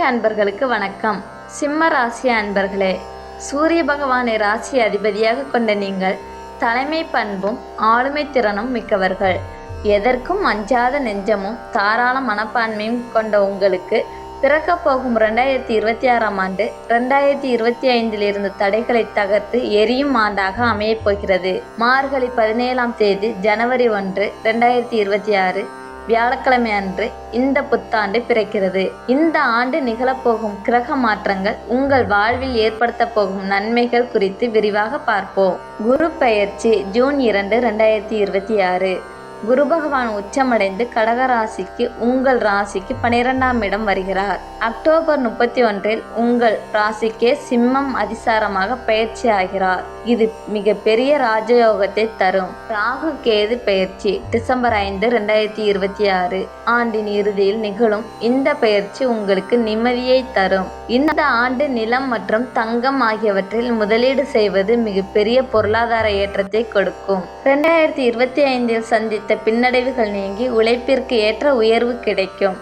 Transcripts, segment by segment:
அன்பர்களுக்கு வணக்கம். சிம்ம ராசி அன்பர்களே, சூரிய பகவானை ராசி அதிபதியாக கொண்ட நீங்கள் தலைமை பண்பும் ஆளுமை திறனும் மிக்கவர்கள். எதற்கும் அஞ்சாத நெஞ்சமும் தாராள மனப்பான்மையும் கொண்ட உங்களுக்கு பிறக்கப் போகும் 2026ஆம் ஆண்டு 2025 இருந்த தடைகளை தகர்த்து எரியும் ஆண்டாக அமையப் போகிறது. மார்கழி 17ஆம் தேதி ஜனவரி 1, 2026 வியாழக்கிழமை அன்று இந்த புத்தாண்டு பிறக்கிறது. இந்த ஆண்டு நிகழப்போகும் கிரக மாற்றங்கள் உங்கள் வாழ்வில் ஏற்படுத்த போகும் நன்மைகள் குறித்து விரிவாக பார்ப்போம். குரு பெயர்ச்சி ஜூன் 2, 2026. குரு பகவான் உச்சமடைந்து கடக ராசிக்கு உங்கள் ராசிக்கு 12ஆம் இடம் வருகிறார். அக்டோபர் 31 உங்கள் ராசிக்கே சிம்மம் அதிசாரமாக பயிற்சி ஆகிறார். இது மிக பெரிய ராஜயோகத்தை தரும். ராகு கேது பெயர்ச்சி டிசம்பர் 5, 2026 ஆண்டின் இறுதியில் நிகழும் இந்த பெயர்ச்சி உங்களுக்கு நிம்மதியை தரும். இந்த ஆண்டு நிலம் மற்றும் தங்கம் ஆகியவற்றில் முதலீடு செய்வது மிகப்பெரிய பொருளாதார ஏற்றத்தை கொடுக்கும். 2025 சந்தித்த பின்னடைவுகள் நீங்கி உழைப்பிற்கு ஏற்ற உயர்வு கிடைக்கும்.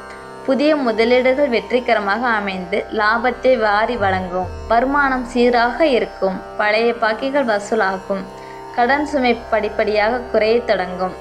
புதிய முதலீடுகள் வெற்றிகரமாக அமைந்து லாபத்தை வாரி வழங்கும். வருமானம் சீராக இருக்கும். பழைய பாக்கிகள் வசூலாகும். கடன் சுமை படிப்படியாக குறைய தொடங்கும்.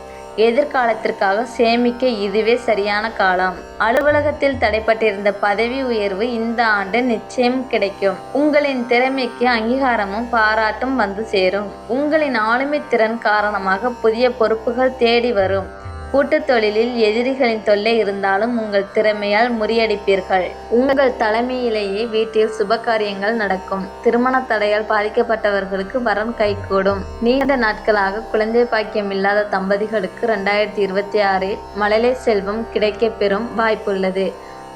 எதிர்காலத்திற்காக சேமிக்க இதுவே சரியான காலம். அலுவலகத்தில் தடைப்பட்டிருந்த பதவி உயர்வு இந்த ஆண்டு நிச்சயம் கிடைக்கும். உங்களின் திறமைக்கு அங்கீகாரமும் பாராட்டும் வந்து சேரும். உங்களின் ஆளுமை திறன் காரணமாக புதிய பொறுப்புகள் தேடி வரும். கூட்டுத் தொழிலில் எதிரிகளின் தொல்லை இருந்தாலும் உங்கள் திறமையால் முறியடிப்பீர்கள். உங்கள் தலைமையிலேயே வீட்டில் சுபகாரியங்கள் நடக்கும். திருமண தடையால் பாதிக்கப்பட்டவர்களுக்கு வரன் கைகூடும். நீண்ட நாட்களாக குழந்தை பாக்கியம் இல்லாத தம்பதிகளுக்கு 2026 மழலை செல்வம் கிடைக்க பெறும் வாய்ப்புள்ளது.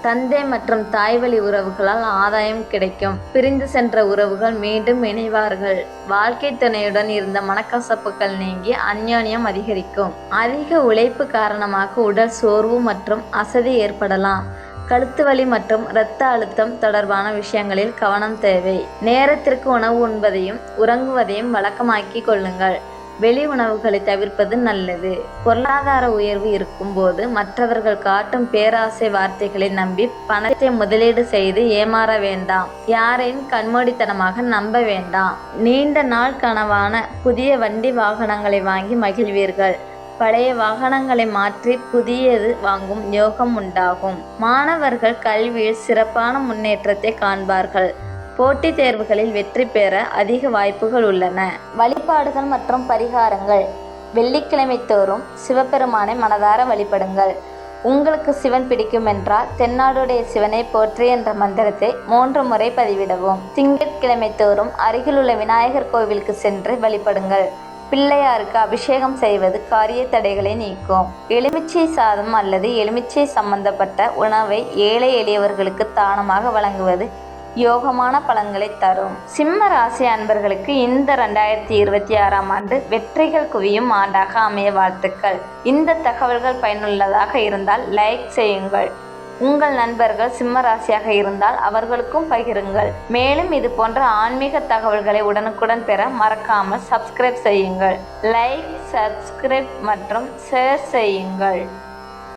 தந்தை மற்றும் தாய் வழி உறவுகளால் ஆதாயம் கிடைக்கும். பிரிந்து சென்ற உறவுகள் மீண்டும் இணைவார்கள். வாழ்க்கை துணையுடன் இருந்த மனக்கசப்புகள் நீங்கி அந்யோன்யம் அதிகரிக்கும். அதிக உழைப்பு காரணமாக உடல் சோர்வு மற்றும் அசதி ஏற்படலாம். கழுத்து வலி மற்றும் இரத்த அழுத்தம் தொடர்பான விஷயங்களில் கவனம் தேவை. நேரத்திற்கு உணவு உண்பதையும் உறங்குவதையும் வழக்கமாக்கி கொள்ளுங்கள். வெளி உணவுகளை தவிர்ப்பது நல்லது. பொருளாதார உயர்வு இருக்கும் போது மற்றவர்கள் காட்டும் பேராசை வார்த்தைகளை நம்பி பணத்தை முதலீடு செய்து ஏமாற வேண்டாம். யாரையும் கண்மூடித்தனமாக நம்ப வேண்டாம். நீண்ட நாள் கனவான புதிய வண்டி வாகனங்களை வாங்கி மகிழ்வீர்கள். பழைய வாகனங்களை மாற்றி புதியது வாங்கும் யோகம் உண்டாகும். மாணவர்கள் கல்வியில் சிறப்பான முன்னேற்றத்தை காண்பார்கள். போட்டித் தேர்வுகளில் வெற்றி பெற அதிக வாய்ப்புகள் உள்ளன. வழிபாடுகள் மற்றும் பரிகாரங்கள். வெள்ளிக்கிழமை தோறும் சிவபெருமானை மனதார வழிபடுங்கள். உங்களுக்கு சிவன் பிடிக்கும் என்றால் தென்னாடுடைய சிவனை போற்றி என்ற மந்திரத்தை 3 முறை பதிவிடவும். திங்கட்கிழமை தோறும் அருகிலுள்ள விநாயகர் கோவிலுக்கு சென்று வழிபடுங்கள். பிள்ளையாருக்கு அபிஷேகம் செய்வது காரிய தடைகளை நீக்கும். எலுமிச்சை சாதம் அல்லது எலுமிச்சை சம்பந்தப்பட்ட உணவை ஏழை எளியவர்களுக்கு தானமாக வழங்குவது யோகமான பலன்களை தரும். சிம்ம ராசி அன்பர்களுக்கு இந்த 2026ஆம் ஆண்டு வெற்றிகள் குவியும் ஆண்டாக அமைய வாழ்த்துக்கள். இந்த தகவல்கள் பயனுள்ளதாக இருந்தால் லைக் செய்யுங்கள். உங்கள் நண்பர்கள் சிம்ம ராசியாக இருந்தால் அவர்களுக்கும் பகிருங்கள். மேலும் இது போன்ற ஆன்மீக தகவல்களை உடனுக்குடன் பெற மறக்காமல் சப்ஸ்கிரைப் செய்யுங்கள். லைக், சப்ஸ்கிரைப் மற்றும் ஷேர் செய்யுங்கள்.